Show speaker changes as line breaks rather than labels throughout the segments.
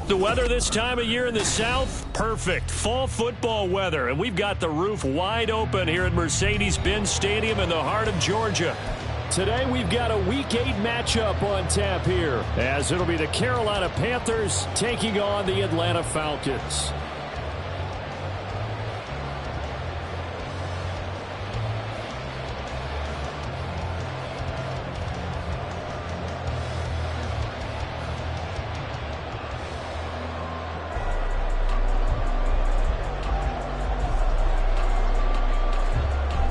The weather this time of year in the South, perfect. Fall football weather, and we've got the roof wide open here at Mercedes-Benz Stadium in the heart of Georgia. Today we've got a Week 8 matchup on tap here, as it'll be the Carolina Panthers taking on the Atlanta Falcons.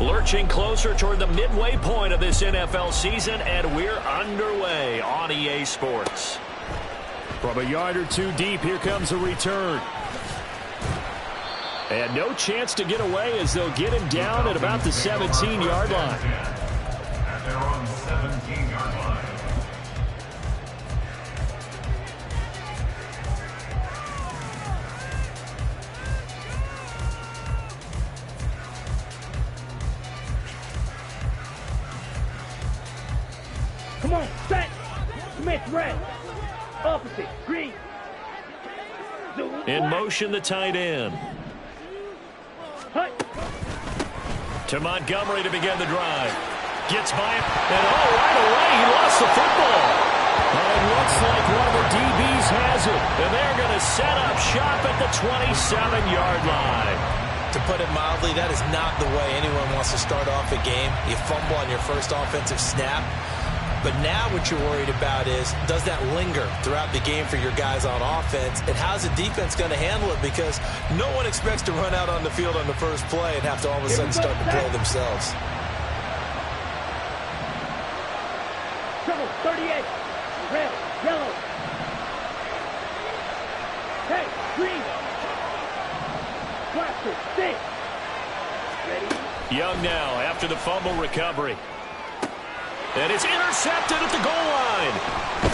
Lurching closer toward the midway point of this NFL season, and we're underway on EA Sports. From a yard or two deep, here comes a return. And no chance to get away as they'll get him down at about the 17-yard line.
And they're on the 17-yard line.
Come on, set. Smith, red. Opposite, green.
In motion, the tight end. To Montgomery to begin the drive. Gets by him, and right away, he lost the football. And it looks like one of the DBs has it. And they're going to set up shop at the 27-yard line.
To put it mildly, that is not the way anyone wants to start off a game. You fumble on your first offensive snap. But now what you're worried about is, does that linger throughout the game for your guys on offense? And how's the defense going to handle it? Because no one expects to run out on the field on the first play and have to all of a sudden start to play themselves.
Trouble, 38. Red, yellow. Hey, green. Blaster, 6. Ready?
Young now after the fumble recovery. And it's intercepted at the goal line.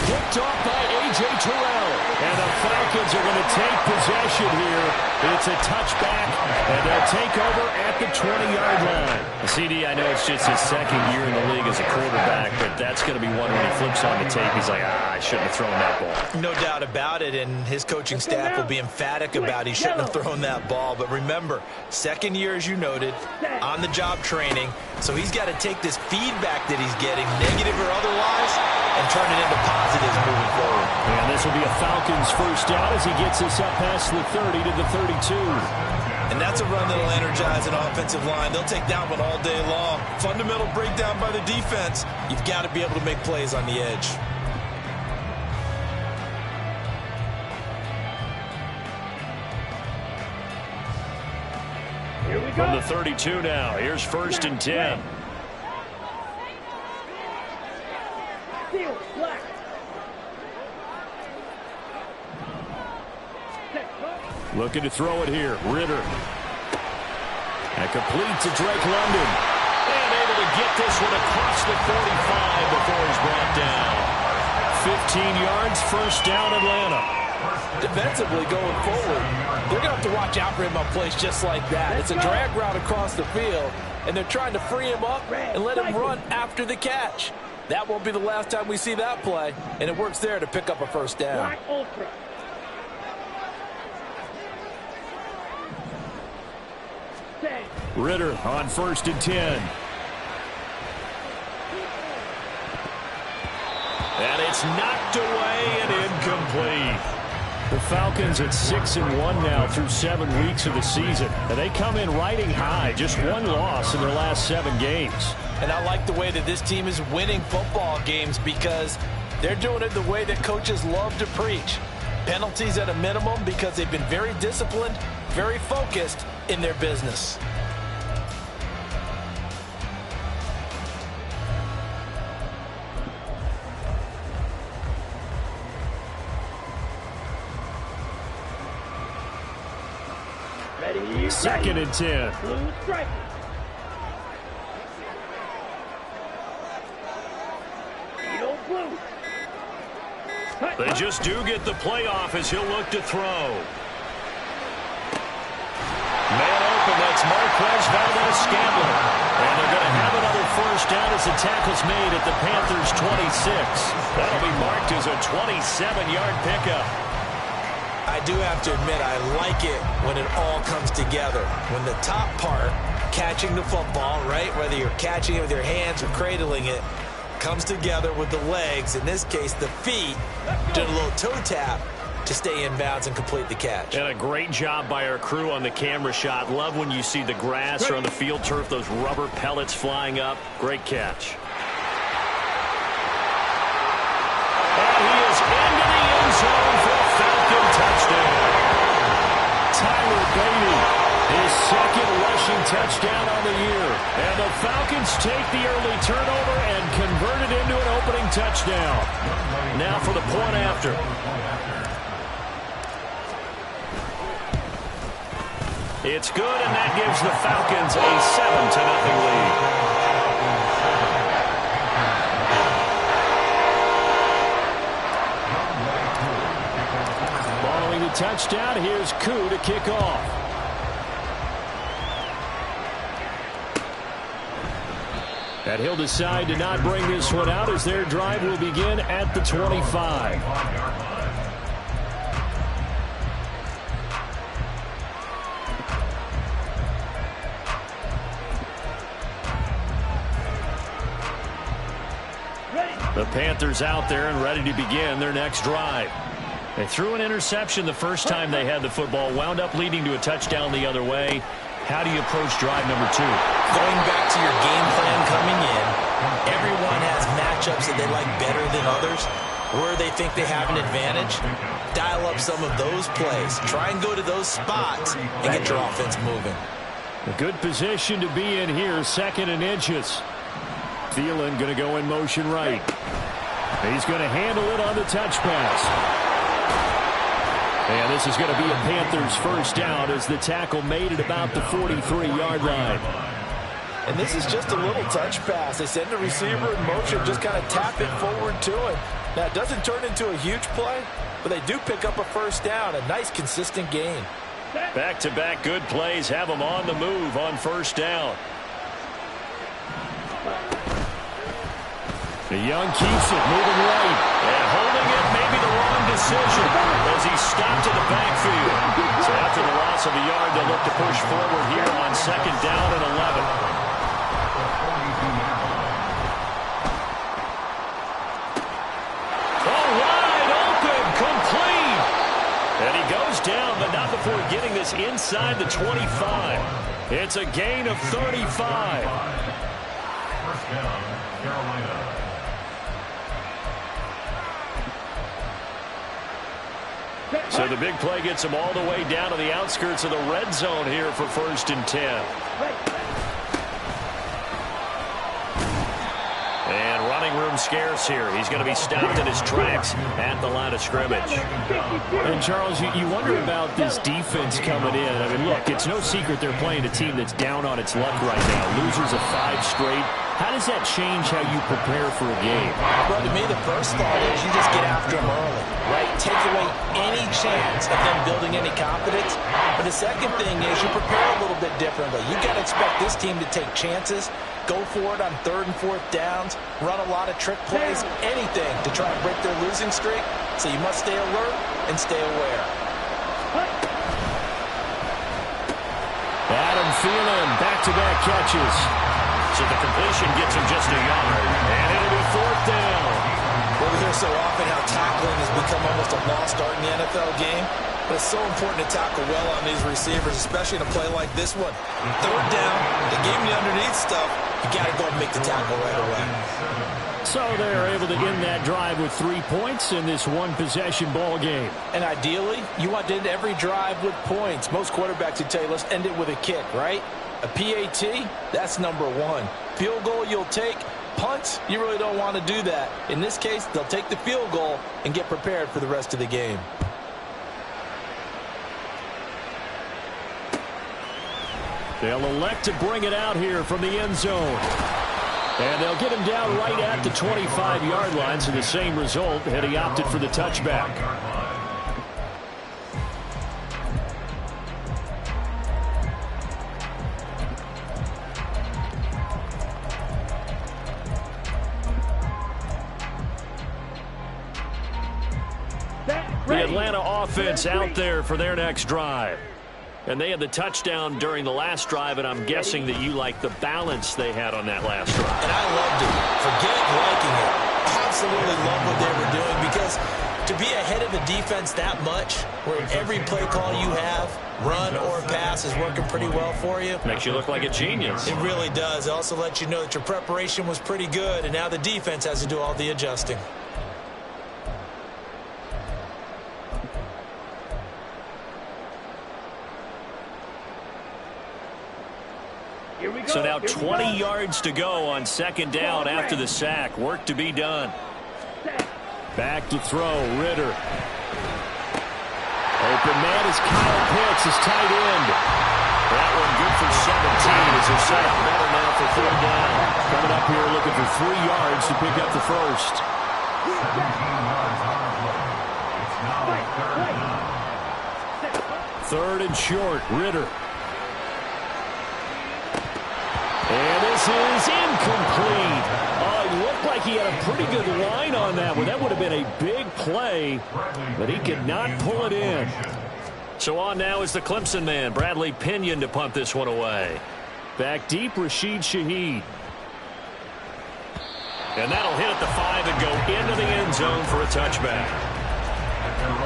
Picked off by A.J. Terrell. And the Falcons are going to take possession here. It's a touchback, and they'll take over at the 20-yard line. CD, I know it's just his second year in the league as a quarterback, but that's going to be one when he flips on the tape. He's like, I shouldn't have thrown that ball.
No doubt about it, and his coaching staff will be emphatic about he shouldn't have thrown that ball. But remember, second year, as you noted, on-the-job training. So he's got to take this feedback that he's getting, negative or otherwise, and turn it into positives moving forward.
And this will be a Falcons first down as he gets us up past the 30 to the 32.
And that's a run that'll energize an offensive line. They'll take that one all day long. Fundamental breakdown by the defense. You've got to be able to make plays on the edge.
Here we go.
From the 32 now. Here's first and 10.
Seal, black.
Looking to throw it here. Ritter. And complete to Drake London. And able to get this one across the 45 before he's brought down. 15 yards, first down Atlanta.
Defensively going forward, they're going to have to watch out for him on plays just like that. It's a drag route across the field, and they're trying to free him up and let him run after the catch. That won't be the last time we see that play, and it works there to pick up a first down.
Black ultra.
Ritter on first and 10. And it's knocked away and incomplete. The Falcons at 6-1 now through 7 weeks of the season. And they come in riding high, just one loss in their last 7 games.
And I like the way that this team is winning football games because they're doing it the way that coaches love to preach. Penalties at a minimum because they've been very disciplined, very focused in their business.
Ready,
second and 10.
Blue strike. Eagle blue.
They just do get the playoff as he'll look to throw. Man open, that's Marquez Valdez-Scantling. And they're going to have another first down as the tackle's made at the Panthers' 26. That'll be marked as a 27-yard pickup.
I do have to admit, I like it when it all comes together. When the top part, catching the football, right, whether you're catching it with your hands or cradling it, comes together with the legs, in this case the feet, doing a little toe tap to stay in bounds and complete the catch.
And a great job by our crew on the camera shot. Love when you see the grass or on the field turf, those rubber pellets flying up. Great catch. And he is into the end zone for a Falcon touchdown. Tyler Beatty, his second rushing touchdown on the year. And the Falcons take the early turnover and convert it into an opening touchdown. Now for the point after. It's good, and that gives the Falcons a 7-0 lead. Following the touchdown, here's Koo to kick off. And he'll decide to not bring this one out as their drive will begin at the 25. The Panthers out there and ready to begin their next drive. They threw an interception the first time they had the football, wound up leading to a touchdown the other way. How do you approach drive number 2?
Going back to your game plan coming in, everyone has matchups that they like better than others. Where they think they have an advantage, dial up some of those plays. Try and go to those spots and get your offense moving.
A good position to be in here, 2nd and inches. Thielen going to go in motion right. He's going to handle it on the touch pass. And this is going to be a Panthers first down as the tackle made it about the 43-yard line.
And this is just a little touch pass. They send the receiver in motion, just kind of tap it forward to him. Now, it doesn't turn into a huge play, but they do pick up a first down, a nice, consistent gain.
Back-to-back good plays have them on the move on first down. The Young keeps it, moving right. And holding it, maybe the wrong decision as he stopped in the backfield. So after the loss of a yard, they'll look to push forward here on 2nd down and 11. Oh, wide open, complete. And he goes down, but not before getting this inside the 25. It's a gain of 35.
First down, Carolina.
So the big play gets them all the way down to the outskirts of the red zone here for 1st and 10. And running room scarce here. He's going to be stopped in his tracks at the line of scrimmage. And Charles, you wonder about this defense coming in. I mean, look, it's no secret they're playing a team that's down on its luck right now. Losers of 5 straight. How does that change how you prepare for a game?
Well, to me, the first thought is you just get after them early, right? Take away any chance of them building any confidence. But the second thing is you prepare a little bit differently. You got to expect this team to take chances, go for it on 3rd and 4th downs, run a lot of trick plays, anything to try and break their losing streak. So you must stay alert and stay aware.
Adam Thielen, back-to-back catches. So the completion gets him just a yard. And it'll be 4th down.
Well, we hear so often how tackling has become almost a lost art in the NFL game. But it's so important to tackle well on these receivers, especially in a play like this one. 3rd down, they gave me underneath stuff. You got to go and make the tackle right away.
So they're able to end that drive with 3 points in this one-possession ball game.
And ideally, you want to end every drive with points. Most quarterbacks would tell you, let's end it with a kick, right? A PAT, that's number 1. Field goal you'll take. Punts, you really don't want to do that. In this case, they'll take the field goal and get prepared for the rest of the game.
They'll elect to bring it out here from the end zone. And they'll get him down right at the 25-yard line, so the same result had he opted for the touchback. The Atlanta offense out there for their next drive. And they had the touchdown during the last drive, and I'm guessing that you like the balance they had on that last drive.
And I loved it. Forget liking it. Absolutely love what they were doing, because to be ahead of the defense that much, where every play call you have, run or pass, is working pretty well for you.
Makes you look like a genius.
It really does. It also lets you know that your preparation was pretty good, and now the defense has to do all the adjusting.
So now 20 yards to go on second down after the sack. Work to be done. Back to throw, Ritter. Open man is Kyle Pitts, his tight end. That one good for 17 as they're set up better now for third down. Coming up here looking for 3 yards to pick up the first.
17 yards on the play. It's now third down.
Third and short, Ritter. And this is incomplete. It looked like he had a pretty good line on that one. That would have been a big play, but he could not pull it in. So on now is the Clemson man, Bradley Pinion, to punt this one away. Back deep, Rashid Shaheed. And that'll hit at the 5 and go into the end zone for a touchback.
At their own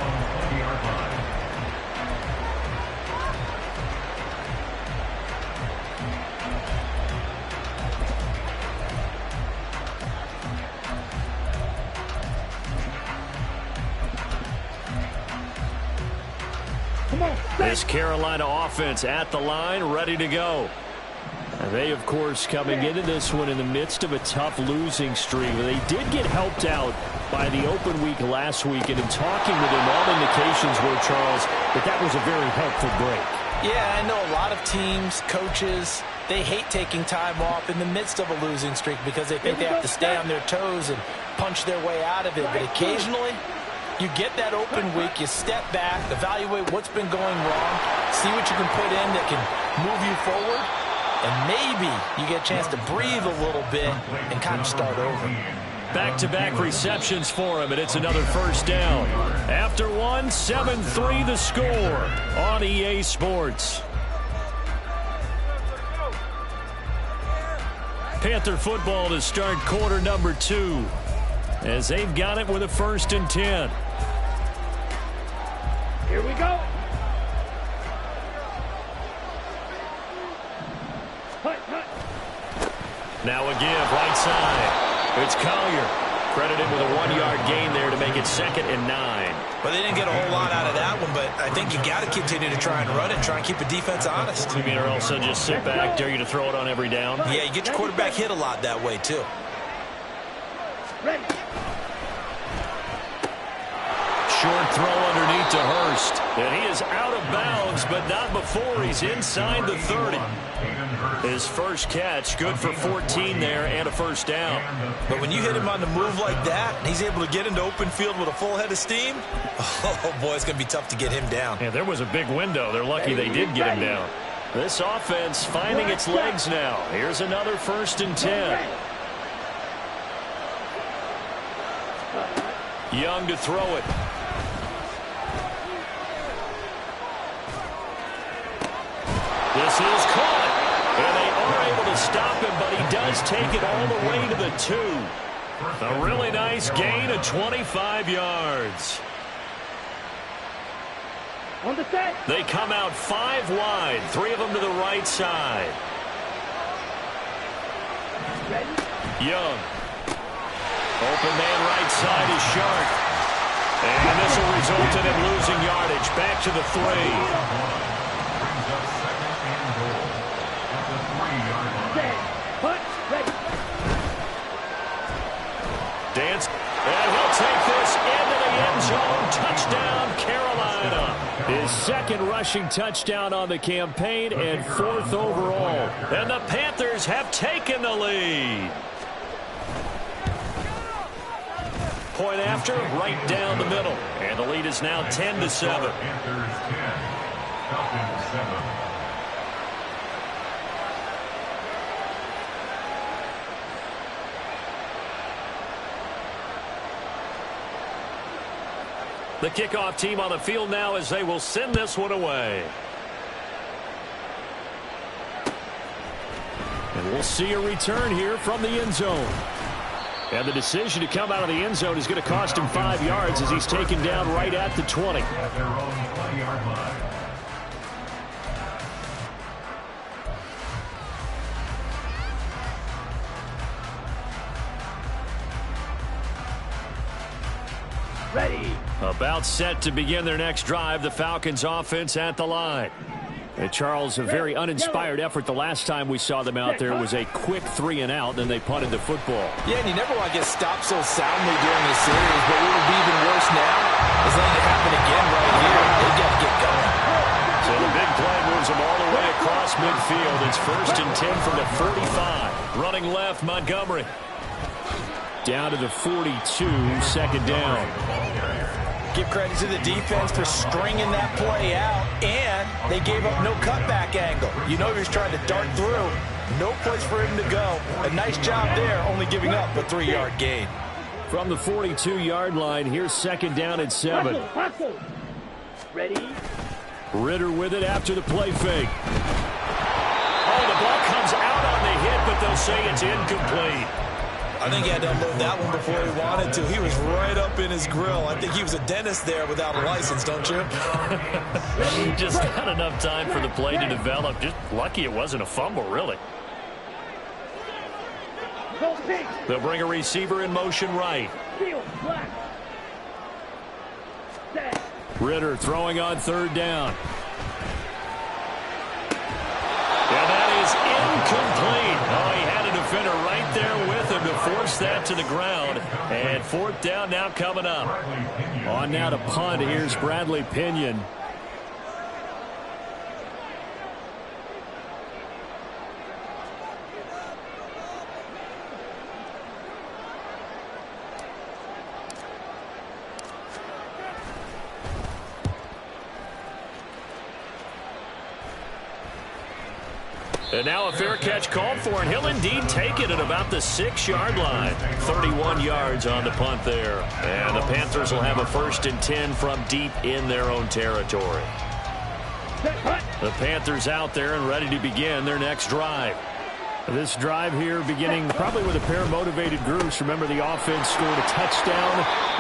20-yard line.
This Carolina offense at the line, ready to go. And they, of course, coming into this one in the midst of a tough losing streak. They did get helped out by the open week last week, and in talking with them, all indications were, Charles, that was a very helpful break.
Yeah, I know a lot of teams, coaches, they hate taking time off in the midst of a losing streak because they think they have to stay on their toes and punch their way out of it. But occasionally, you get that open week, you step back, evaluate what's been going wrong, see what you can put in that can move you forward, and maybe you get a chance to breathe a little bit and kind of start over.
Back-to-back receptions for him, and it's another first down. After one, 7-3 the score on EA Sports. Panther football to start quarter number 2, as they've got it with a 1st and 10.
Here we go.
Now a give, right side. It's Collier. Credited with a 1-yard gain there to make it 2nd and 9.
Well, they didn't get a whole lot out of that one, but I think you got to continue to try and run it and try and keep the defense honest.
You mean, or else just sit back, dare you to throw it on every down?
Yeah, you get your quarterback hit a lot that way, too.
Ready.
Short throw underneath to Hurst. And he is out of bounds, but not before he's inside the 30. His first catch, good for 14 there and a first down.
But when you hit him on the move like that, and he's able to get into open field with a full head of steam, oh boy, it's going to be tough to get him down.
Yeah, there was a big window. They're lucky they did get him down. This offense finding its legs now. Here's another 1st and 10. Young to throw it. This is caught. And they are able to stop him, but he does take it all the way to the 2. A really nice gain of 25 yards.
On the set.
They come out 5 wide, 3 of them to the right side.
Ready.
Young. Open man right side is Sharp. And this will result in him losing yardage. Back to the 3. Dance, and he'll take this into the end zone. Touchdown, Carolina. His 2nd rushing touchdown on the campaign and 4th overall. And the Panthers have taken the lead. Point after, right down the middle. And the lead is now 10-7.
Panthers 10, Falcons 7.
The kickoff team on the field now as they will send this one away. And we'll see a return here from the end zone. And the decision to come out of the end zone is going to cost him 5 yards as he's taken down right at the 20.
At their own 20-yard line.
Ready.
About set to begin their next drive, the Falcons offense at the line. And Charles, a very uninspired effort the last time we saw them out there was a quick 3-and-out, then they punted the football.
Yeah, and you never want to get stopped so soundly during the series, but what would be even worse now is letting it happen again right here. They've got to get going.
So the big play moves them all the way across midfield. It's 1st and 10 from the 45. Running left, Montgomery. Down to the 42, 2nd down.
Give credit to the defense for stringing that play out, and they gave up no cutback angle. You know he was trying to dart through. No place for him to go. A nice job there, only giving up a 3-yard gain.
From the 42-yard line, here's 2nd down and 7.
Hustle. Ready.
Ritter with it after the play fake. Oh, the ball comes out on the hit, but they'll say it's incomplete.
I think he had to unload that one before he wanted to. He was right up in his grill. I think he was a dentist there without a license, don't you?
Just not enough time for the play to develop. Just lucky it wasn't a fumble, really. They'll bring a receiver in motion right. Ritter throwing on 3rd down. And that is incomplete. Oh, he had a defender right there with him to force that to the ground. And 4th down now coming up. On now to punt. Here's Bradley Pinion. And now a fair catch called for, and he'll indeed take it at about the 6-yard line. 31 yards on the punt there. And the Panthers will have a 1st and 10 from deep in their own territory. The Panthers out there and ready to begin their next drive. This drive here beginning probably with a pair of motivated groups. Remember, the offense scored a touchdown.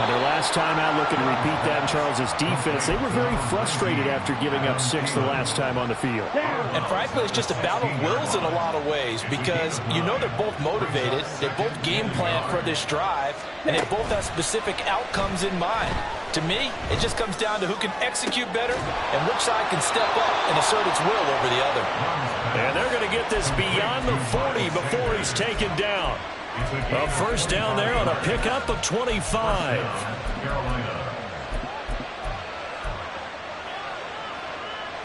Their last time out, looking to repeat that in Charles's defense. They were very frustrated after giving up 6 the last time on the field.
And frankly, it's just a battle of wills in a lot of ways because you know they're both motivated. They both game plan for this drive, and they both have specific outcomes in mind. To me, it just comes down to who can execute better and which side can step up and assert its will over the other.
And they're going to get this beyond the 40 before he's taken down. A 1st down there on a pickup of 25.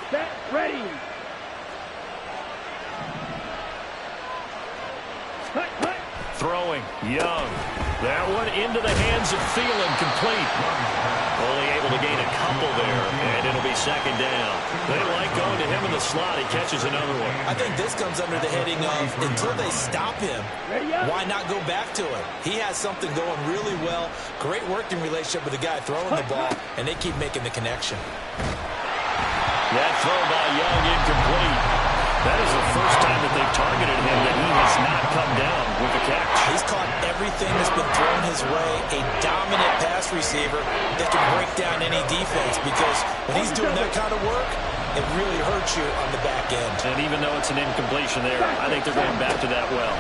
Set. Ready. Cut.
Throwing, Young. That one into the hands of Thielen, complete. Only able to gain a couple there, and it'll be 2nd down. They like going to him in the slot. He catches another one.
I think this comes under the heading of until they stop him, why not go back to it? He has something going really well. Great working relationship with the guy throwing the ball, and they keep making the connection.
That throw by Young incomplete. That is the first time that they've targeted him that he has not come down with a catch.
He's caught everything that's been thrown his way. A dominant pass receiver that can break down any defense because when he's doing that kind of work, it really hurts you on the back end.
And even though it's an incompletion there, I think they're going back to that well.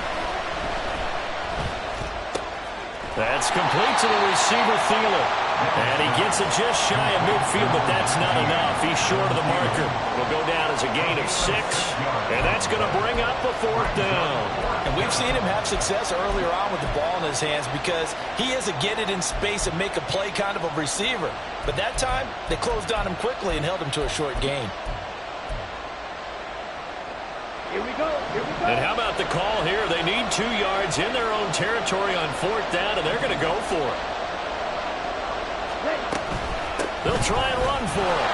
That's complete to the receiver, Thielen. And he gets it just shy of midfield, but that's not enough. He's short of the marker. Will go down as a gain of 6, and that's going to bring up a 4th down.
And we've seen him have success earlier on with the ball in his hands because he is a get it in space and make a play kind of a receiver. But that time, they closed on him quickly and held him to a short gain.
Here we go.
And how about the call here? They need 2 yards in their own territory on 4th down, and they're going to go for it. They'll try and run for it.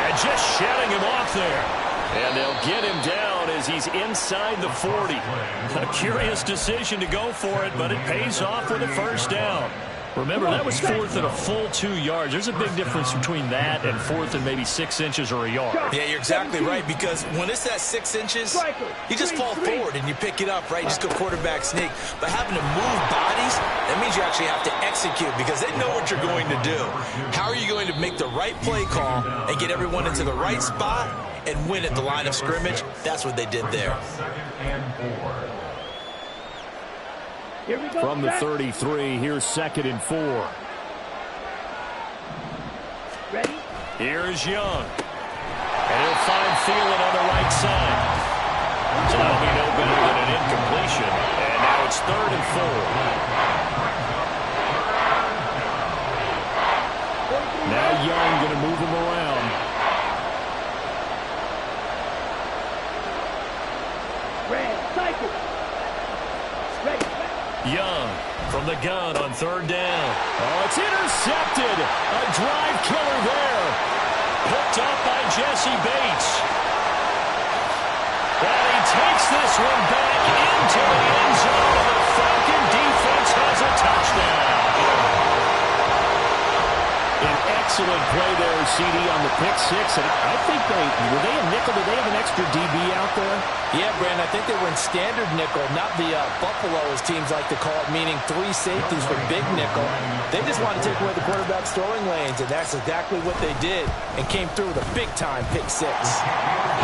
And just shutting him off there. And they'll get him down as he's inside the 40. A curious decision to go for it, but it pays off with a 1st down. Remember, that was 4th and a full 2 yards. There's a big difference between that and 4th and maybe 6 inches or a yard.
Yeah, you're exactly right, because when it's that 6 inches, you just fall forward and you pick it up, right? You just go quarterback sneak. But having to move bodies, that means you actually have to execute, because they know what you're going to do. How are you going to make the right play call and get everyone into the right spot and win at the line of scrimmage? That's what they did there.
From the 33, here's 2nd and 4.
Ready?
Here's Young. And he'll find Thielen on the right side. So that'll be no better than an incompletion. And now it's 3rd and 4. Now Young going to move him around.
Red, cycle. Ready.
Young from the gun on 3rd down. Oh, it's intercepted. A drive killer there. Picked up by Jesse Bates. And he takes this one back into the end zone. The Falcon defense has a touchdown. An excellent play there, CD, on the pick six. And I think were they a nickel? Did they have an extra DB out there?
Yeah, Brandon, I think they were in standard nickel, not the Buffalo, as teams like to call it, meaning 3 safeties for big nickel. They just wanted to take away the quarterback's throwing lanes, and that's exactly what they did, and came through with a big-time pick six.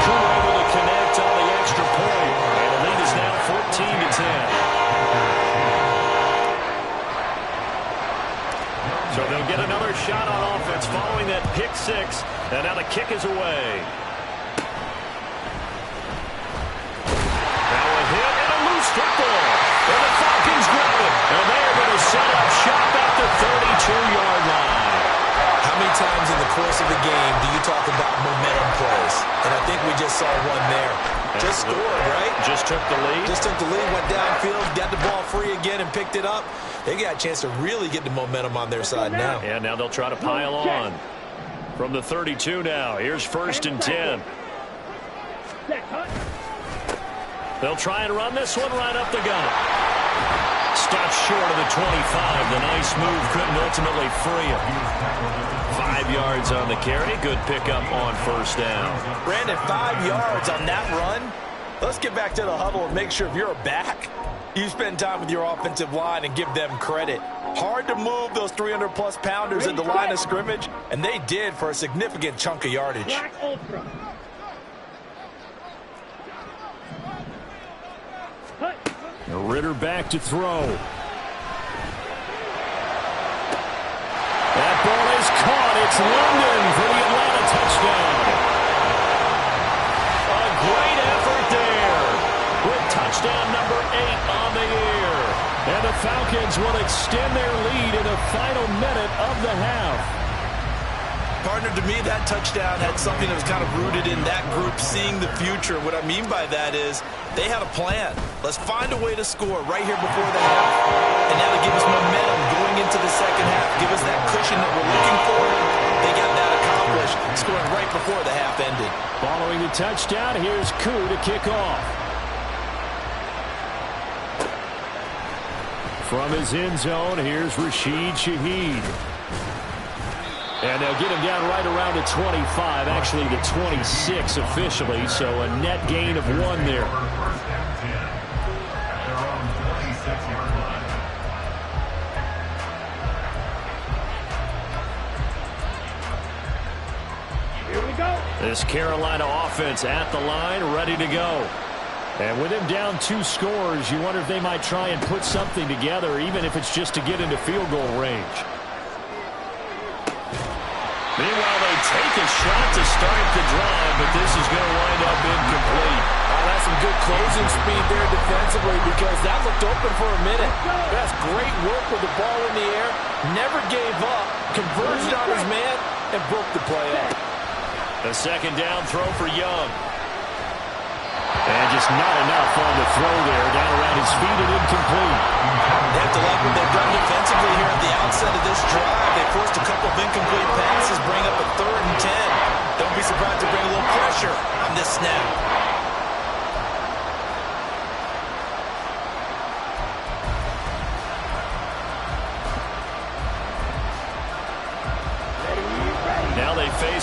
Crew able to connect on the extra point, and the lead is now 14-10. So they'll get another shot on offense following that pick six, and now the kick is away. Now a hit and a loose football, and the Falcons grab it, and they are going to set up shop at the 32-yard line.
How many times in the course of the game do you talk about momentum plays? And I think we just saw one there. Just scored, right?
Just took the lead.
Just took the lead, went downfield, got the ball free again, and picked it up. They got a chance to really get the momentum on their side now.
And now they'll try to pile on. From the 32 now, here's 1st and 10. They'll try and run this one right up the gut. Stopped short of the 25. The nice move couldn't ultimately free him. 5 yards on the carry. Good pickup on 1st down.
Brandon, 5 yards on that run. Let's get back to the huddle and make sure if you're a back, you spend time with your offensive line and give them credit. Hard to move those 300-plus pounders at the line of scrimmage, and they did for a significant chunk of yardage.
Black Ultra.
Ritter back to throw. That ball is caught. It's London for the Atlanta touchdown. A great effort there with touchdown number 8 on the year. And the Falcons will extend their lead in the final minute of the half.
Partner, to me, that touchdown had something that was kind of rooted in that group seeing the future. What I mean by that is they had a plan. Let's find a way to score right here before the half. And now to give us momentum going into the second half, give us that cushion that we're looking for. They got that accomplished, scoring right before the half ended.
Following the touchdown, here's Koo to kick off. From his end zone, here's Rashid Shaheed. And they'll get him down right around the 25, actually the 26 officially, so a net gain of 1 there.
Here we go.
This Carolina offense at the line, ready to go. And with him down 2 scores, you wonder if they might try and put something together, even if it's just to get into field goal range. Meanwhile, they take a shot to start the drive, but this is going to wind up incomplete.
Oh, that's some good closing speed there defensively, because that looked open for a minute. That's great work with the ball in the air. Never gave up, converged on his man, and broke the play up.
A 2nd down throw for Young. And just not enough on the throw there, down around his feet and incomplete.
They have to like what they've done defensively here at the outset of this drive. They forced a couple of incomplete passes, bring up a 3rd and 10. Don't be surprised to bring a little pressure on this snap.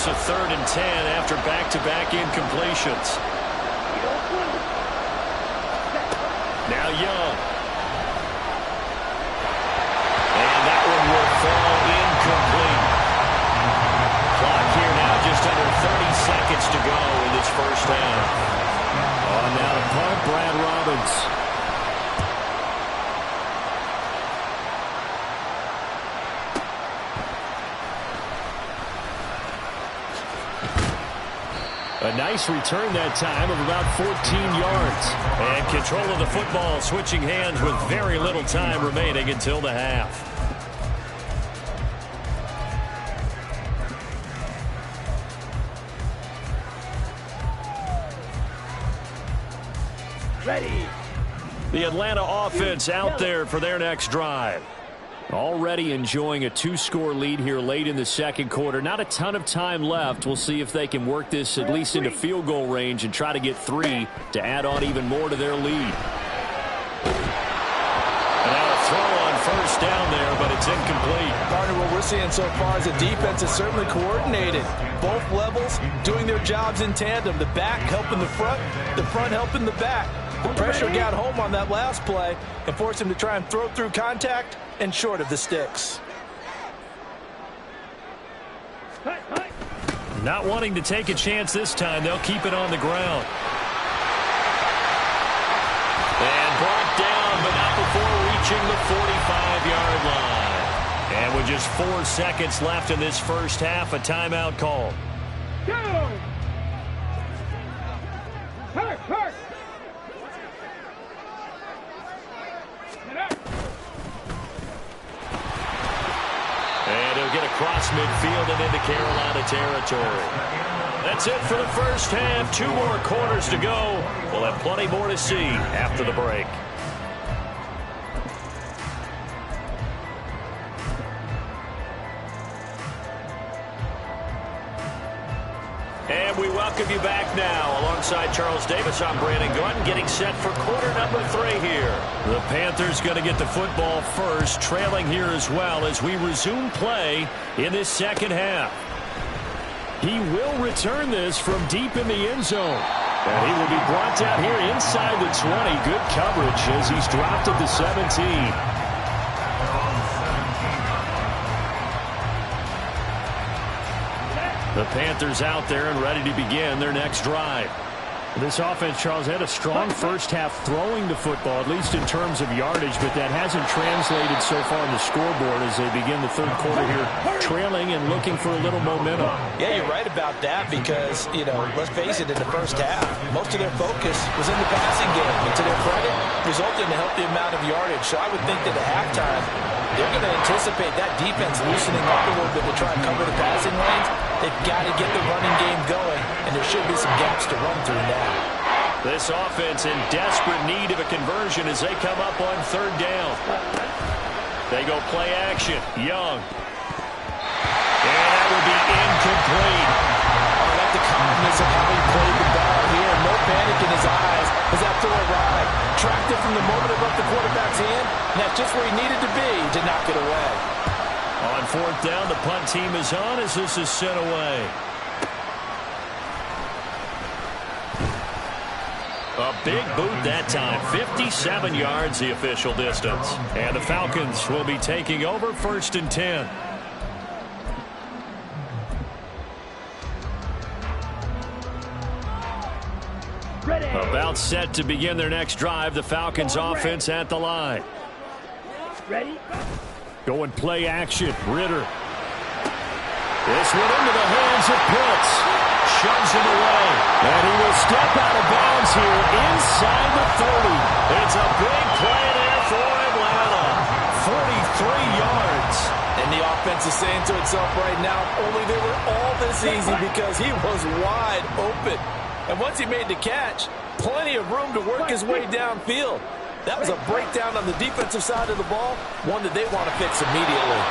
force a 3rd and 10 after back-to-back incompletions. Now Young. And that one will fall incomplete. Clock here now just under 30 seconds to go in this first half. On now to punt, Brad Robbins. A nice return that time of about 14 yards. And control of the football switching hands with very little time remaining until the half.
Ready.
The Atlanta offense out there for their next drive. Already enjoying a 2-score lead here late in the second quarter. Not a ton of time left. We'll see if they can work this at least into field goal range and try to get 3 to add on even more to their lead. And now a throw on first down there, but it's incomplete.
Partner, what we're seeing so far is the defense is certainly coordinated. Both levels doing their jobs in tandem. The back helping the front helping the back. The pressure got home on that last play and forced him to try and throw through contact and short of the sticks.
Not wanting to take a chance this time, they'll keep it on the ground. And brought down, but not before reaching the 45-yard line. And with just 4 seconds left in this first half, a timeout call.
Go! Hurt!
And he'll get across midfield and into Carolina territory. That's it for the first half. 2 more quarters to go. We'll have plenty more to see after the break. And we welcome you back now. Alongside Charles Davis, I'm Brandon Gordon, getting set for quarter number 3 here. The Panthers going to get the football first, trailing here as well as we resume play in this second half. He will return this from deep in the end zone. And he will be brought down here inside the 20. Good coverage as he's dropped at the 17. The Panthers out there and ready to begin their next drive. This offense, Charles, had a strong first half throwing the football, at least in terms of yardage, but that hasn't translated so far on the scoreboard as they begin the third quarter here, trailing and looking for a little momentum.
Yeah, you're right about that because, let's face it, in the first half, most of their focus was in the passing game. And to their credit, resulted in a healthy amount of yardage. So I would think that at halftime, they're going to anticipate that defense loosening up a little bit to try and cover the passing lanes. They've got to get the running game going, and there should be some gaps to run through now.
This offense in desperate need of a conversion as they come up on third down. They go play action. Young. And that would be incomplete.
I like the confidence of how he played the ball here. No panic in his eyes as that throw arrived. Tracked it from the moment it left the quarterback's hand, and that's just where he needed to be to knock it away.
On fourth down, the punt team is on as this is sent away. A big boot that time. 57 yards the official distance. And the Falcons will be taking over 1st and 10.
Ready.
About set to begin their next drive. The Falcons offense at the line.
Ready.
Going play action. Ritter. This one into the hands of Pitts. Shoves him away. And he will step out of bounds here inside the 30. It's a big play there for Atlanta. 43 yards.
And the offense is saying to itself right now, only they were all this easy because he was wide open. And once he made the catch, plenty of room to work his way downfield. That was a breakdown on the defensive side of the ball, one that they want to fix immediately.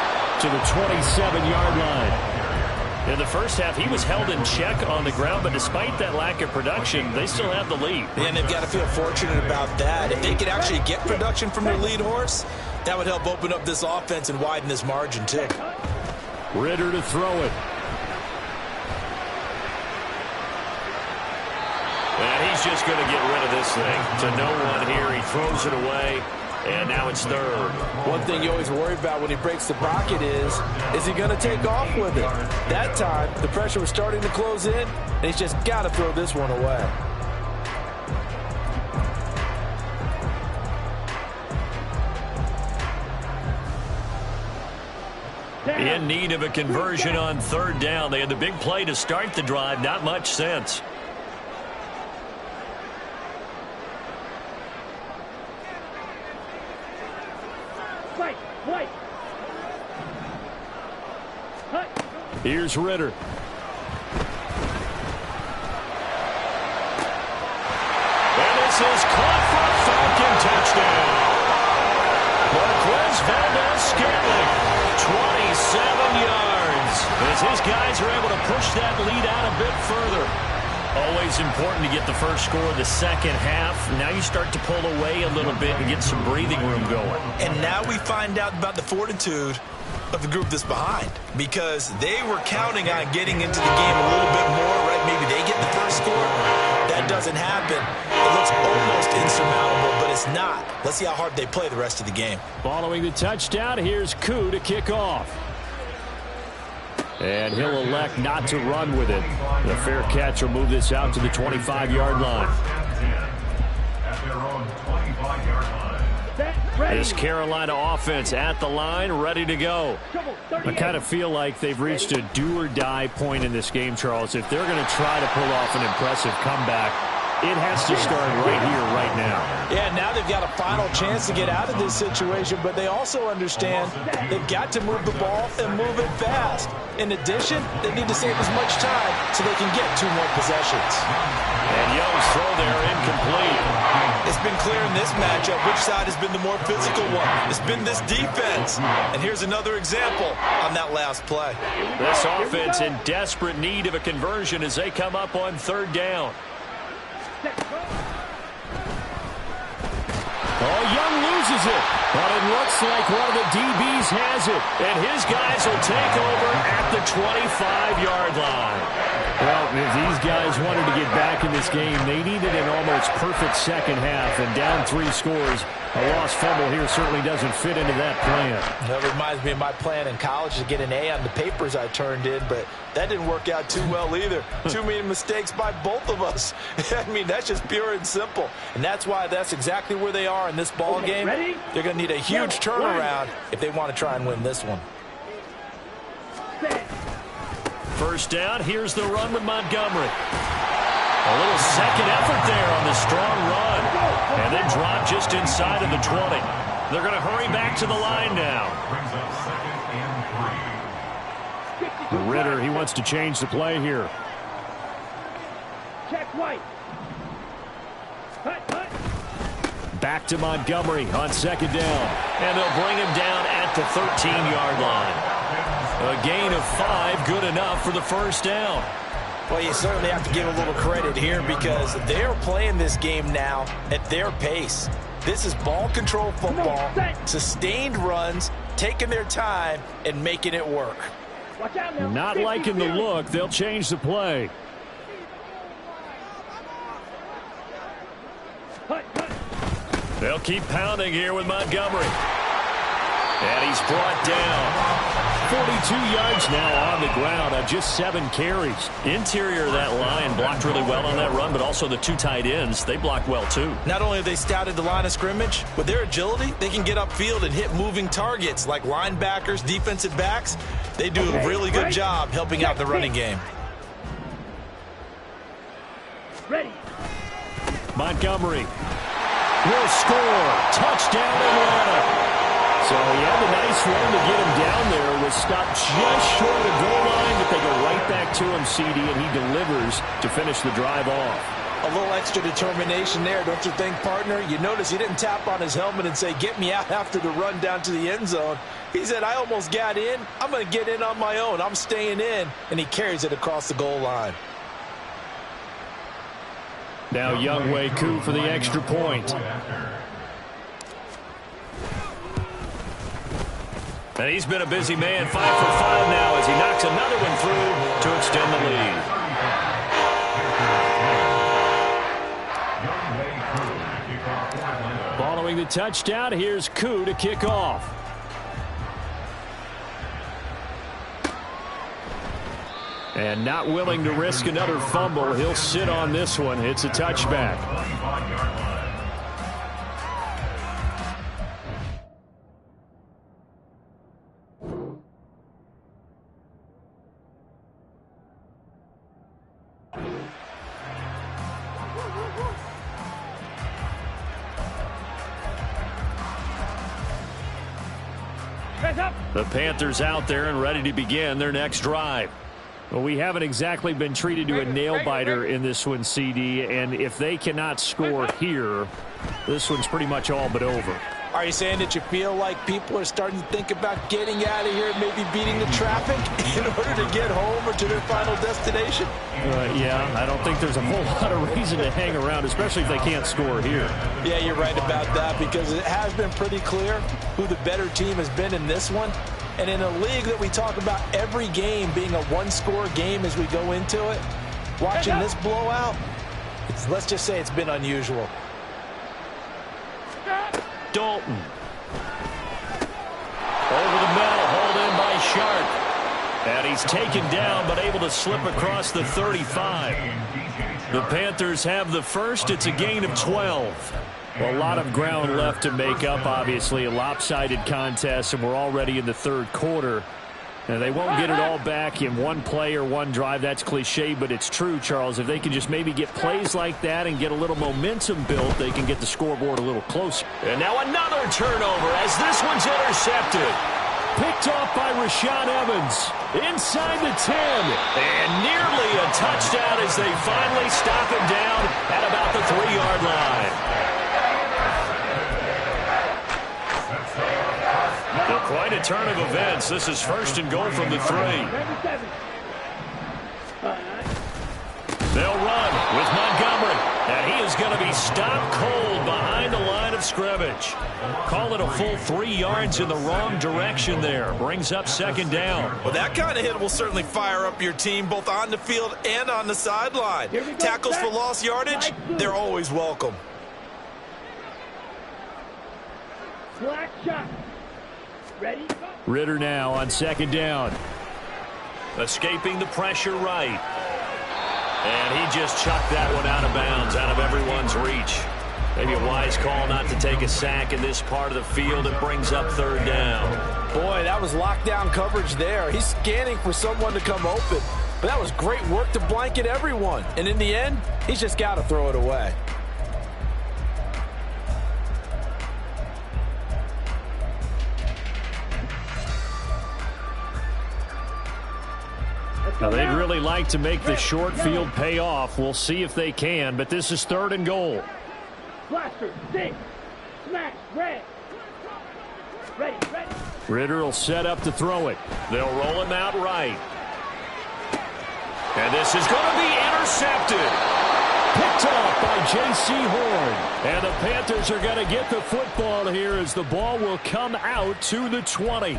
To the 27-yard line. In the first half, he was held in check on the ground, but despite that lack of production, they still have the lead.
And they've got to feel fortunate about that. If they could actually get production from their lead horse, that would help open up this offense and widen this margin, too.
Ritter to throw it. he's just going to get rid of this thing. To no one here. He throws it away. And now it's third.
One thing you always worry about when he breaks the pocket is he going to take off with it? That time, the pressure was starting to close in, and he's just got to throw this one away.
In need of a conversion on third down. They had the big play to start the drive. Not much sense. Here's Ritter. And this is caught for a Falcon touchdown. Marquez Valdez-Scantling, 27 yards. As his guys are able to push that lead out a bit further. Always important to get the first score of the second half. Now you start to pull away a little bit and get some breathing room going.
And now we find out about the fortitude of the group that's behind, because they were counting on getting into the game a little bit more, right? Maybe they get the first score. That doesn't happen. It looks almost insurmountable, but it's not. Let's see how hard they play the rest of the game.
Following the touchdown, here's Koo to kick off. And he'll elect not to run with it. The fair catch will move this out to the 25-yard line.
At their own 25-yard line.
This Carolina offense at the line, ready to go. I kind of feel like they've reached a do-or-die point in this game, Charles. If they're going to try to pull off an impressive comeback, it has to start right here, right now.
Yeah, now they've got a final chance to get out of this situation, but they also understand they've got to move the ball and move it fast. In addition, they need to save as much time so they can get 2 more possessions.
And Young's throw there incomplete.
It's been clear in this matchup which side has been the more physical one. It's been this defense. And here's another example on that last play.
This offense in desperate need of a conversion as they come up on third down. Oh, Young loses it, but it looks like one of the DBs has it, and his guys will take over at the 25-yard line. Well, if these guys wanted to get back in this game, they needed an almost perfect second half, and down 3 scores. A lost fumble here certainly doesn't fit into that plan.
That reminds me of my plan in college to get an A on the papers I turned in, but that didn't work out too well either. Too many mistakes by both of us. I mean, that's just pure and simple. And that's why that's exactly where they are in this ball game. They're going to need a huge turnaround if they want to try and win this one.
First down, here's the run with Montgomery. A little second effort there on the strong run. And then drop just inside of the 20. They're going to hurry back to the line now.
Brings up second and 3.
Ritter, he wants to change the play here.
Check White.
Back to Montgomery on second down. And they'll bring him down at the 13-yard line. A gain of 5, good enough for the first down.
Well, you certainly have to give a little credit here because they're playing this game now at their pace. This is ball control football, sustained runs, taking their time, and making it work.
Not liking the look. They'll change the play. They'll keep pounding here with Montgomery. And he's brought down. 42 yards now on the ground on just 7 carries. Interior of that line blocked really well on that run, but also the 2 tight ends, they blocked well too.
Not only have they scouted the line of scrimmage, with their agility, they can get upfield and hit moving targets like linebackers, defensive backs. They do a really good job helping out the running game.
Ready.
Montgomery will score. Touchdown Atlanta. So he had a nice run to get him down there. Was stopped just short of the goal line, but they go right back to him, CD, and he delivers to finish the drive off.
A little extra determination there, don't you think, partner? You notice he didn't tap on his helmet and say, get me out after the run down to the end zone. He said, I almost got in. I'm going to get in on my own. I'm staying in. And he carries it across the goal line.
Now Younghoe Koo for the extra point. And he's been a busy man, 5 for 5 now as he knocks another one through to extend the lead. the touchdown. Here's Koo to kick off. And not willing to risk another fumble. He'll sit on this one. It's a touchback. The Panthers out there and ready to begin their next drive. Well, we haven't exactly been treated to a nail-biter in this one, CD, and if they cannot score here, this one's pretty much all but over.
Are you saying that you feel like people are starting to think about getting out of here and maybe beating the traffic in order to get home or to their final destination?
Yeah, I don't think there's a whole lot of reason to hang around, especially if they can't score here.
Yeah, you're right about that, because it has been pretty clear who the better team has been in this one. And in a league that we talk about every game being a one-score game as we go into it, watching this blowout, let's just say it's been unusual.
Dalton. Over the middle, hauled in by Sharp. And he's taken down, but able to slip across the 35. The Panthers have the first. It's a gain of 12. Well, a lot of ground left to make up, obviously. A lopsided contest, and we're already in the third quarter. And they won't get it all back in one play or one drive. That's cliche, but it's true, Charles. If they can just maybe get plays like that and get a little momentum built, they can get the scoreboard a little closer. And now another turnover as this one's intercepted. Picked off by Rashaan Evans. Inside the 10. And nearly a touchdown as they finally stop him down at about the 3-yard line. Quite a turn of events. This is first and goal from the 3. They'll run with Montgomery. And he is going to be stopped cold behind the line of scrimmage. Call it a full 3 yards in the wrong direction there. Brings up second down.
Well, that kind of hit will certainly fire up your team both on the field and on the sideline. Tackles for lost yardage, they're always welcome.
Black shot. Ready?
Ritter now on second down. Escaping the pressure right. And he just chucked that one out of bounds, out of everyone's reach. Maybe a wise call not to take a sack in this part of the field. It brings up third down.
Boy, that was lockdown coverage there. He's scanning for someone to come open. But that was great work to blanket everyone. And in the end, he's just got to throw it away.
Now, they'd really like to make the short field pay off. We'll see if they can, but this is third and goal.
Blaster, 6, smash, red. Ready.
Ritter will set up to throw it. They'll roll him out right. And this is going to be intercepted. Picked off by J.C. Horn. And the Panthers are going to get the football here as the ball will come out to the 20.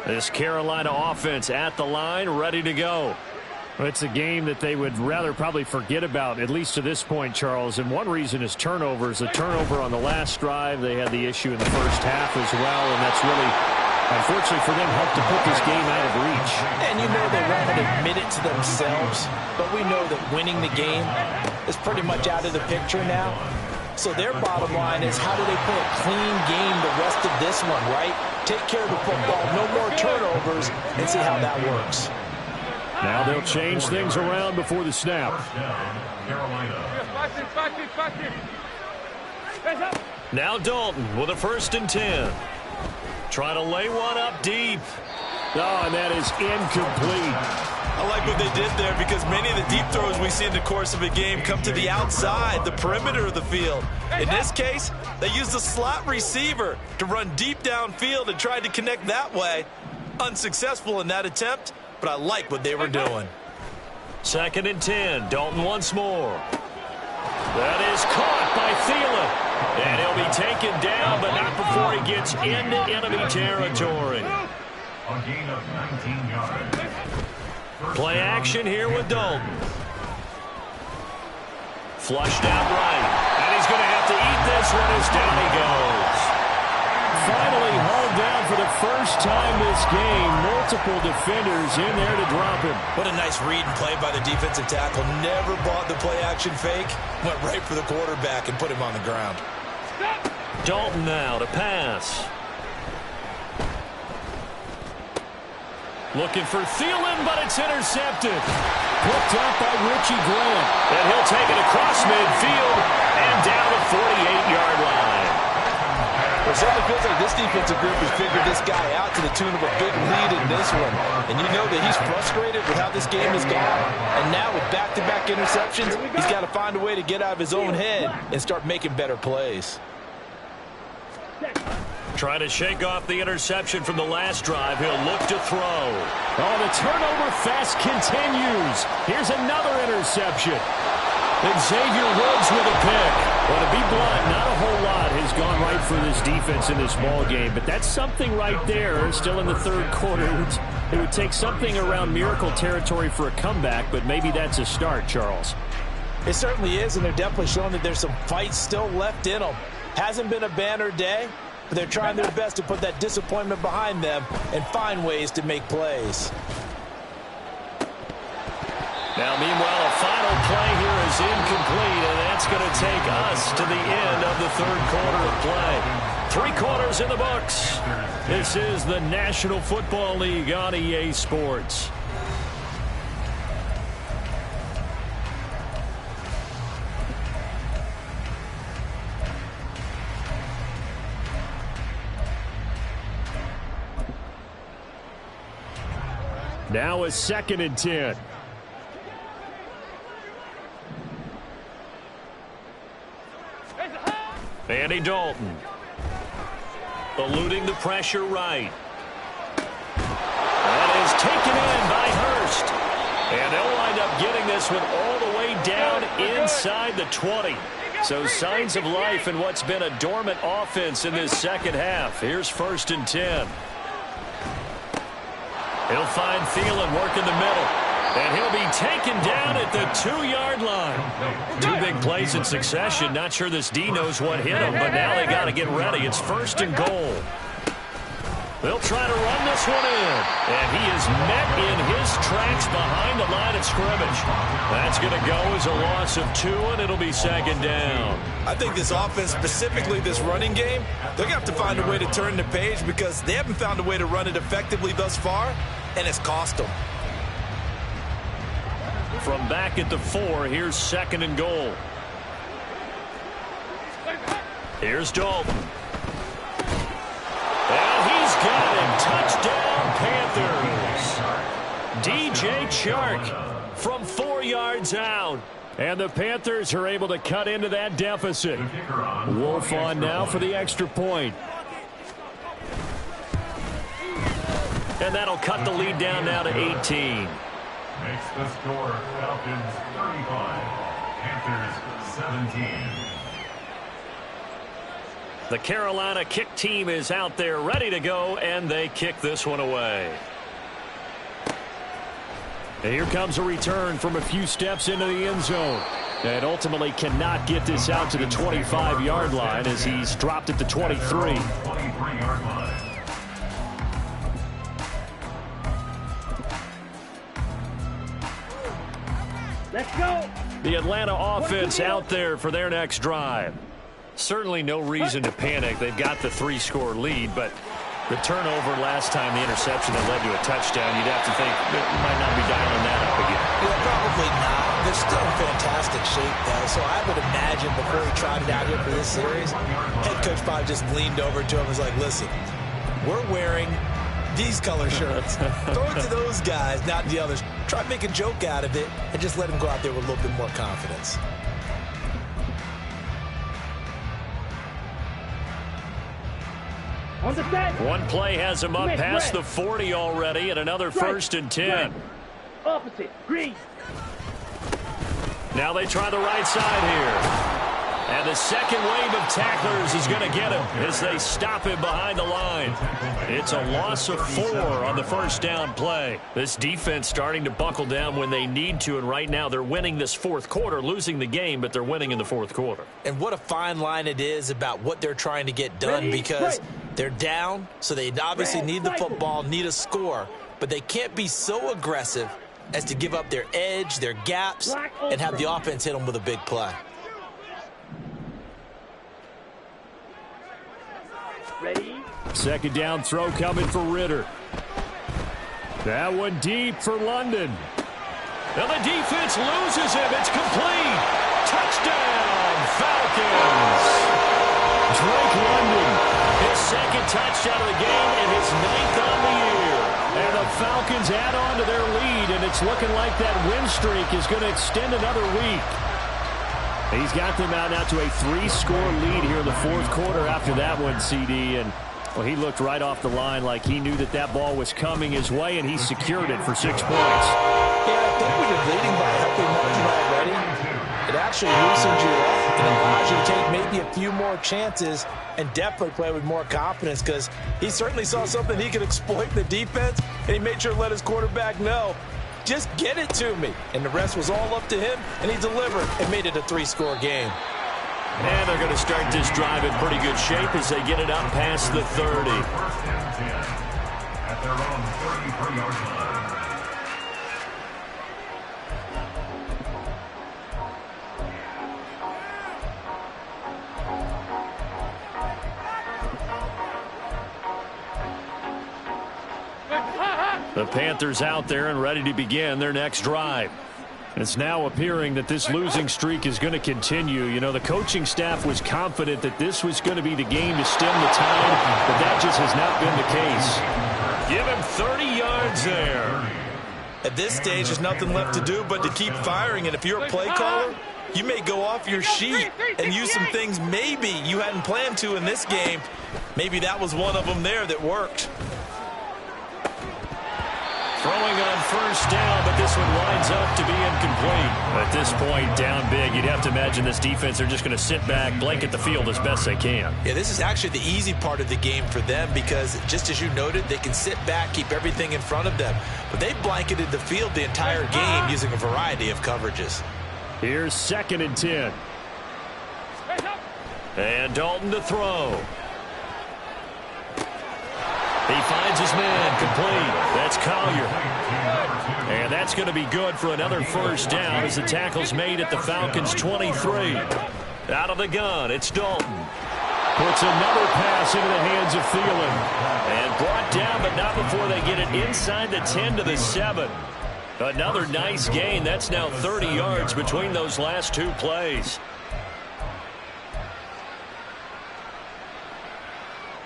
This Carolina offense at the line, ready to go. It's a game that they would rather probably forget about, at least to this point, Charles. And one reason is turnovers. A turnover on the last drive. They had the issue in the first half as well, and that's really, unfortunately for them, helped to put this game out of reach.
And you know they won't admit it to themselves, but we know that winning the game is pretty much out of the picture now. So their bottom line is, how do they play a clean game the rest of this one, right? Take care of the football, no more turnovers, and see how that works.
Now they'll change things around before the snap. Now Dalton with a 1st and 10. Trying to lay one up deep. Oh, and that is incomplete.
I like what they did there, because many of the deep throws we see in the course of a game come to the outside, the perimeter of the field. In this case, they used the slot receiver to run deep downfield and tried to connect that way. Unsuccessful in that attempt, but I like what they were doing.
2nd and 10. Dalton once more. That is caught by Thielen. And he'll be taken down, but not before he gets into enemy territory.
A gain of 19 yards.
Play action here with Dalton. Flushed out right. And he's going to have to eat this one as down he goes. Finally hauled down for the first time this game. Multiple defenders in there to drop him.
What a nice read and play by the defensive tackle. Never bought the play action fake. Went right for the quarterback and put him on the ground.
Dalton now to pass. Looking for Thielen, but it's intercepted. Picked up by Richie Grant. And he'll take it across midfield and down the 48-yard line.
It certainly feels like this defensive group has figured this guy out to the tune of a big lead in this one. And you know that he's frustrated with how this game has gone. And now with back-to-back interceptions, he's got to find a way to get out of his own head and start making better plays.
Trying to shake off the interception from the last drive. He'll look to throw. Oh, the turnover fest continues. Here's another interception. Xavier Woods with a pick. Well, to be blunt, not a whole lot has gone right for this defense in this ball game, but that's something right there. Still in the third quarter. It would take something around miracle territory for a comeback, but maybe that's a start, Charles.
It certainly is, and they're definitely showing that there's some fight still left in them. Hasn't been a banner day, but they're trying their best to put that disappointment behind them and find ways to make plays.
Now, meanwhile, a final play here is incomplete, and that's going to take us to the end of the third quarter of play. 3 quarters in the books. This is the National Football League on EA Sports. Now a 2nd and 10. Andy Dalton. Eluding the pressure right. That is taken in by Hurst. And they'll wind up getting this one all the way down inside the 20. So signs of life in what's been a dormant offense in this second half. Here's 1st and 10. He'll find Thielen working the middle. And he'll be taken down at the 2-yard line. 2 big plays in succession. Not sure this D knows what hit him, but now they got to get ready. It's 1st and goal. They'll try to run this one in. And he is met in his tracks behind the line of scrimmage. That's going to go as a loss of 2, and it'll be 2nd down.
I think this offense, specifically this running game, they're going to have to find a way to turn the page because they haven't found a way to run it effectively thus far, and it's cost them.
From back at the 4, here's 2nd and goal. Here's Dalton. And he's got him. Touchdown, Panthers. DJ Chark from 4 yards out. And the Panthers are able to cut into that deficit. Wolf on now for the extra point. And that'll cut the lead down now to 18.
Makes the score Falcons 35, Panthers 17.
The Carolina kick team is out there ready to go, and they kick this one away. And here comes a return from a few steps into the end zone. And ultimately cannot get this out to the 25-yard line as he's dropped at the 23.
23-yard line.
Let's go.
The Atlanta offense out there for their next drive. Certainly no reason to panic. They've got the 3-score lead, but the turnover last time, the interception that led to a touchdown, you'd have to think they might not be dialing that up again.
Yeah, probably not. They're still in fantastic shape, though, so I would imagine before he trotted out here for this series, head coach probably just leaned over to him and was like, listen, we're wearing these color shirts. Throw it to those guys, not the others. Try to make a joke out of it and just let him go out there with a little bit more confidence.
On the set.
One play has him up past the 40 already, and another 1st and 10.
Opposite. Green.
Now they try the right side here. And the second wave of tacklers is going to get him as they stop him behind the line. It's a loss of 4 on the first down play. This defense starting to buckle down when they need to, and right now they're winning this fourth quarter, losing the game, but they're winning in the fourth quarter.
And what a fine line it is about what they're trying to get done, because they're down, so they obviously need the football, need a score, but they can't be so aggressive as to give up their edge, their gaps, and have the offense hit them with a big play.
Ready?
Second down throw coming for Ritter. That one deep for London. And the defense loses him. It's complete. Touchdown, Falcons. Drake London, his second touchdown of the game and his 9th on the year. And the Falcons add on to their lead, and it's looking like that win streak is going to extend another week. He's got them out now to a 3-score lead here in the fourth quarter after that one, CD. And, well, he looked right off the line like he knew that that ball was coming his way, and he secured it for 6 points.
Yeah, I think when you're leading by a healthy margin already, it actually loosens you up and allows you to take maybe a few more chances and definitely play with more confidence, because he certainly saw something he could exploit in the defense, and he made sure to let his quarterback know, just get it to me. And the rest was all up to him, and he delivered and made it a 3-score game.
And they're going to start this drive in pretty good shape as they get it up past the 30.
First and 10 at their own 33-yard line.
The Panthers out there and ready to begin their next drive. It's now appearing that this losing streak is going to continue. You know, the coaching staff was confident that this was going to be the game to stem the tide, but that just has not been the case. Give him 30 yards there.
At this stage, there's nothing left to do but to keep firing, and if you're a play caller, you may go off your sheet and use some things maybe you hadn't planned to in this game. Maybe that was one of them there that worked.
Throwing on first down, but this one winds up to be incomplete. At this point, down big, you'd have to imagine this defense, they're just going to sit back, blanket the field as best they can.
Yeah, this is actually the easy part of the game for them, because just as you noted, they can sit back, keep everything in front of them. But they blanketed the field the entire game using a variety of coverages.
Here's 2nd and 10. And Dalton to throw. He finds his man, complete. That's Collier. And that's going to be good for another first down as the tackle's made at the Falcons' 23. Out of the gun, it's Dalton. Puts another pass into the hands of Thielen. And brought down, but not before they get it inside the 10 to the 7. Another nice gain. That's now 30 yards between those last 2 plays.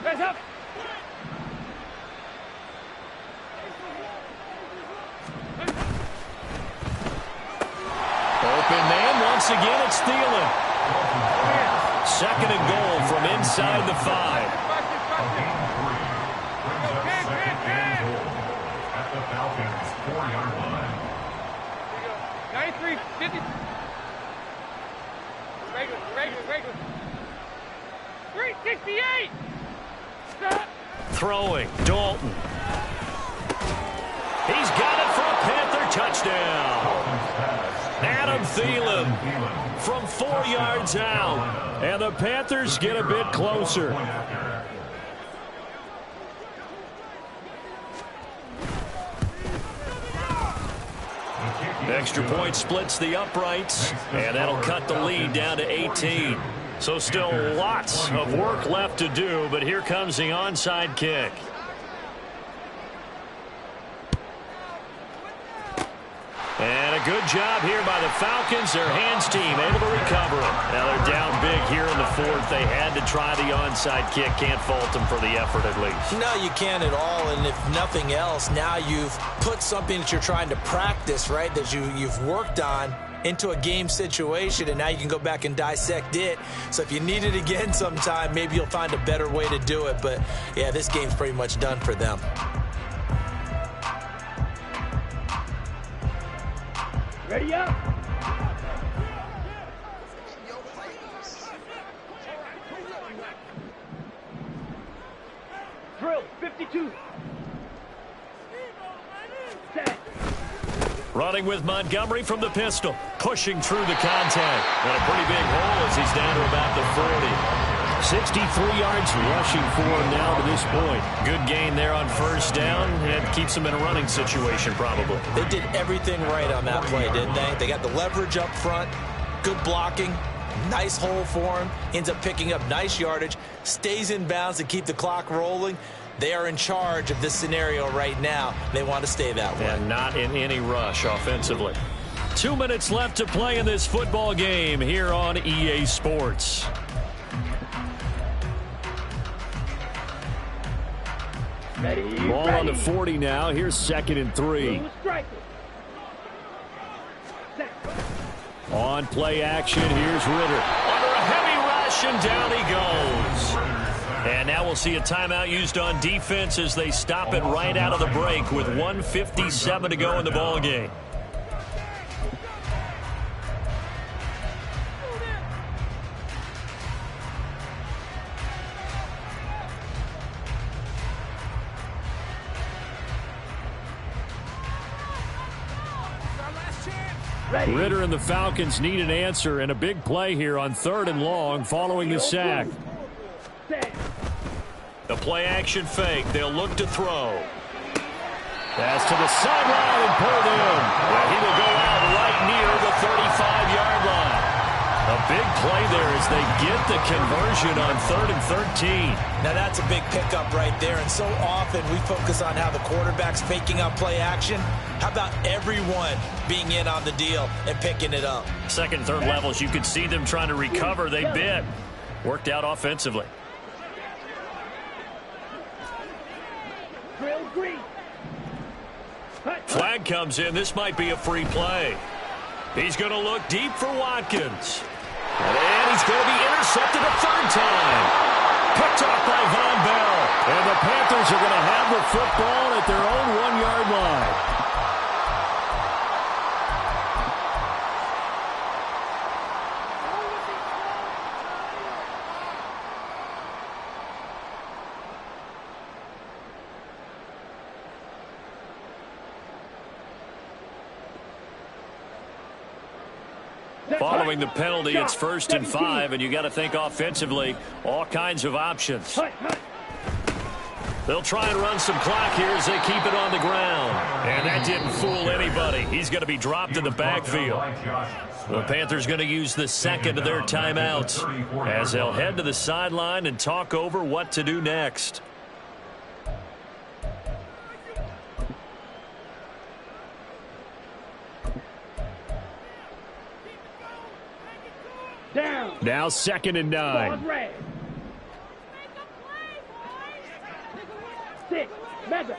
Guys up.
Open man, once again, it's Thielen. 2nd and goal from inside the 5.
At the Falcons' 4-yard line.
93, 50. Regular. 368. Stop.
Throwing, Dalton. He's got it for a Panther touchdown. Adam Thielen from 4 yards out. And the Panthers get a bit closer. Extra point splits the uprights, and that'll cut the lead down to 18. So still lots of work left to do, but here comes the onside kick. And a good job here by the Falcons. Their hands team able to recover it. Now they're down big here in the 4th. They had to try the onside kick. Can't fault them for the effort at least.
No, you can't at all. And if nothing else, now you've put something that you're trying to practice, right, that you've worked on into a game situation, and now you can go back and dissect it. So if you need it again sometime, maybe you'll find a better way to do it. But, yeah, this game's pretty much done for them.
Ready up. 52. Set.
Running with Montgomery from the pistol. Pushing through the contact. And a pretty big hole as he's down to about the 40. 63 yards rushing for him now to this point. Good gain there on first down. And keeps him in a running situation probably.
They did everything right on that play, didn't they? They got the leverage up front. Good blocking. Nice hole for him. Ends up picking up nice yardage. Stays in bounds to keep the clock rolling. They are in charge of this scenario right now. They want to stay that way.
And not in any rush offensively. 2 minutes left to play in this football game here on EA Sports. Ball on the 40 now. Here's 2nd and 3. On play action, here's Ritter. Under a heavy rush, and down he goes. And now we'll see a timeout used on defense as they stop it right out of the break with 1:57 to go in the ball game. Ritter and the Falcons need an answer and a big play here on 3rd and long following the sack. The play action fake. They'll look to throw. Pass to the sideline and pulled in. And he will go out right near the 35-yard line. A big play there as they get the conversion on 3rd and 13.
Now that's a big pickup right there, and so often we focus on how the quarterback's faking up play action. How about everyone being in on the deal and picking it up?
Second, third levels, you could see them trying to recover. They bit. Worked out offensively. Flag comes in. This might be a free play. He's going to look deep for Watkins. And he's going to be intercepted a 3rd time. Picked off by Von Bell. And the Panthers are going to have the football at their own 1-yard line. Following the penalty, it's 1st and 5, and you got to think offensively, all kinds of options. They'll try and run some clock here as they keep it on the ground. And that didn't fool anybody. He's going to be dropped in the backfield. The Panthers going to use the second of their timeouts as they'll head to the sideline and talk over what to do next. Now 2nd and 9.
6, Mega.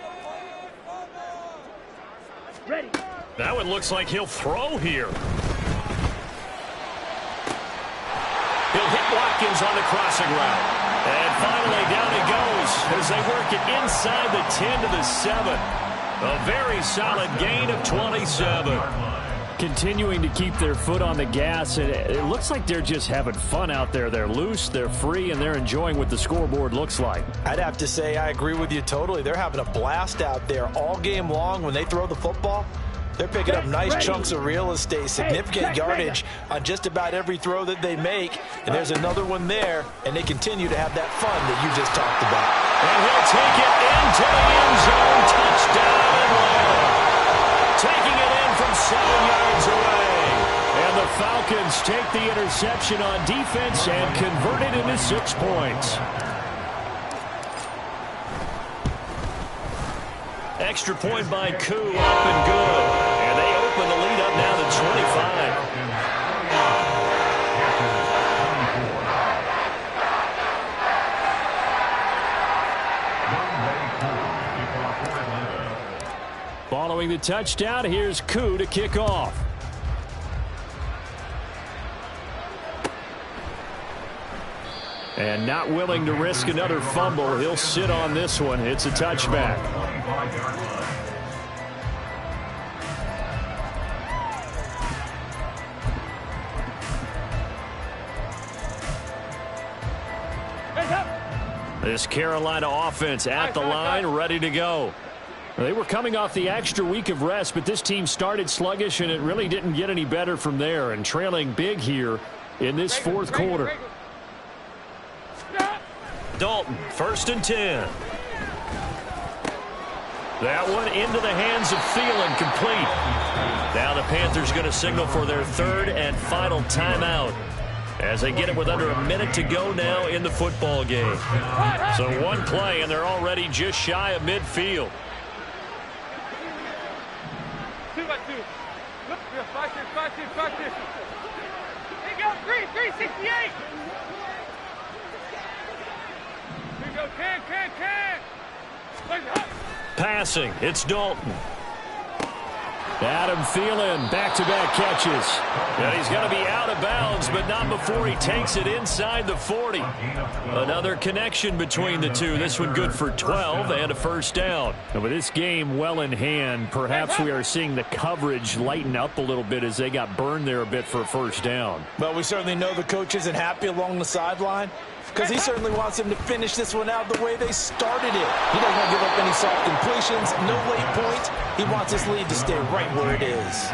Ready.
Now it looks like he'll throw here. He'll hit Watkins on the crossing route. And finally down he goes as they work it inside the 10 to the 7. A very solid gain of 27. Continuing to keep their foot on the gas, and it looks like they're just having fun out there. They're loose, they're free, and they're enjoying what the scoreboard looks like.
I'd have to say I agree with you totally. They're having a blast out there all game long. When they throw the football, they're picking up nice chunks of real estate, significant yardage on just about every throw that they make. And there's another one there, and they continue to have that fun that you just talked about.
And he'll take it into the end zone. Touchdown, Atlanta. Taking it in from 7 yards away. And the Falcons take the interception on defense and convert it into 6 points. Extra point by Koo, up and good. And they open the lead up now to 25. Following the touchdown, here's Koo to kick off. And not willing to risk another fumble, he'll sit on this one. It's a touchback. This Carolina offense at the line, ready to go. They were coming off the extra week of rest, but this team started sluggish, and it really didn't get any better from there, and trailing big here in this fourth quarter. Dalton, 1st and 10. That one into the hands of Thielen, complete. Now the Panthers going to signal for their 3rd and final timeout as they get it with under a minute to go now in the football game. So one play, and they're already just shy of midfield.
2 by 2. Look, 5 6, 5 6, 5 6. Here you go, 368. Here you go, 10.
Passing, it's Dalton. Adam Thielen, back-to-back catches. And he's going to be out of bounds, but not before he takes it inside the 40. Another connection between the two. This one good for 12 and a first down. And with this game well in hand, perhaps we are seeing the coverage lighten up a little bit as they got burned there a bit for a first down.
Well, we certainly know the coach isn't happy along the sideline, because he certainly wants them to finish this one out the way they started it. He doesn't want to give up any soft completions, no late points. He wants his lead to stay right where it is.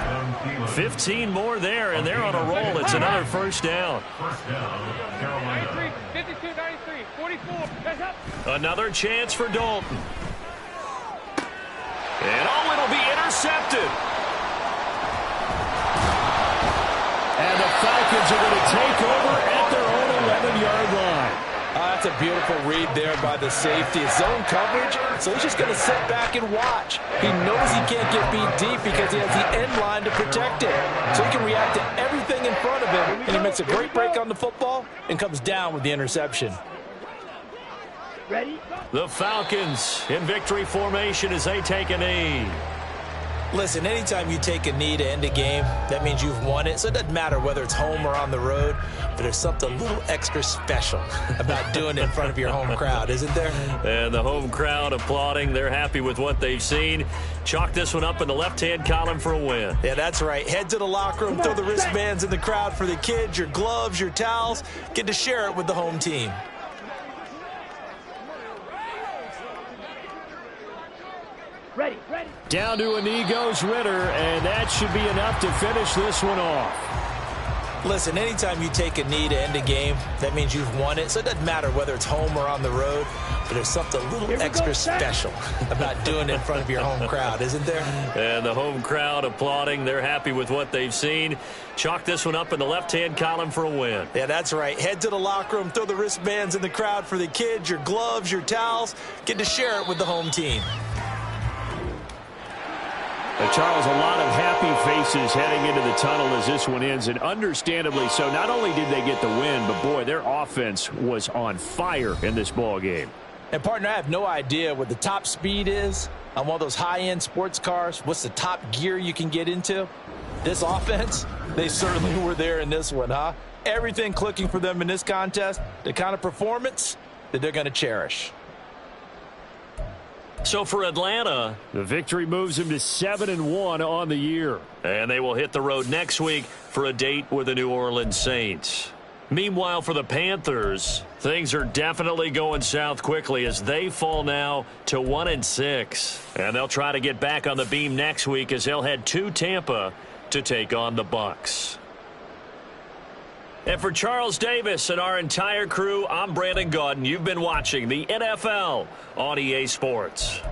15 more there, and they're on a roll. It's another first down.
93, 52, 93, 44.
Another chance for Dalton. And it'll be intercepted. And the Falcons are going to take over at their own 11-yard line.
That's a beautiful read there by the safety. It's zone coverage, so he's just going to sit back and watch. He knows he can't get beat deep because he has the end line to protect it. So he can react to everything in front of him, and he makes a great break on the football and comes down with the interception.
Ready?
The Falcons in victory formation as they take a knee.
Listen, anytime you take a knee to end a game, that means you've won it. So it doesn't matter whether it's home or on the road, but there's something a little extra special about doing it in front of your home crowd, isn't there?
And the home crowd applauding. They're happy with what they've seen. Chalk this one up in the left-hand column for a win.
Yeah, that's right. Head to the locker room, throw the wristbands in the crowd for the kids, your gloves, your towels. Get to share it with the home team.
Ready.
Down to a knee goes Ritter, and that should be enough to finish this one off.
Listen, anytime you take a knee to end a game, that means you've won it. So it doesn't matter whether it's home or on the road, but there's something a little extra special about doing it in front of your home crowd, isn't there?
And the home crowd applauding. They're happy with what they've seen. Chalk this one up in the left-hand column for a win.
Yeah, that's right. Head to the locker room, throw the wristbands in the crowd for the kids, your gloves, your towels. Get to share it with the home team.
Charles, a lot of happy faces heading into the tunnel as this one ends, and understandably so. Not only did they get the win, but boy, their offense was on fire in this ball game.
And partner, I have no idea what the top speed is on one of those high-end sports cars. What's the top gear you can get into? This offense, they certainly were there in this one, huh? Everything clicking for them in this contest, the kind of performance that they're going to cherish.
So for Atlanta, the victory moves them to 7-1 on the year. And they will hit the road next week for a date with the New Orleans Saints. Meanwhile, for the Panthers, things are definitely going south quickly as they fall now to 1-6. And they'll try to get back on the beam next week as they'll head to Tampa to take on the Bucs. And for Charles Davis and our entire crew, I'm Brandon Gaudin. You've been watching the NFL on EA Sports.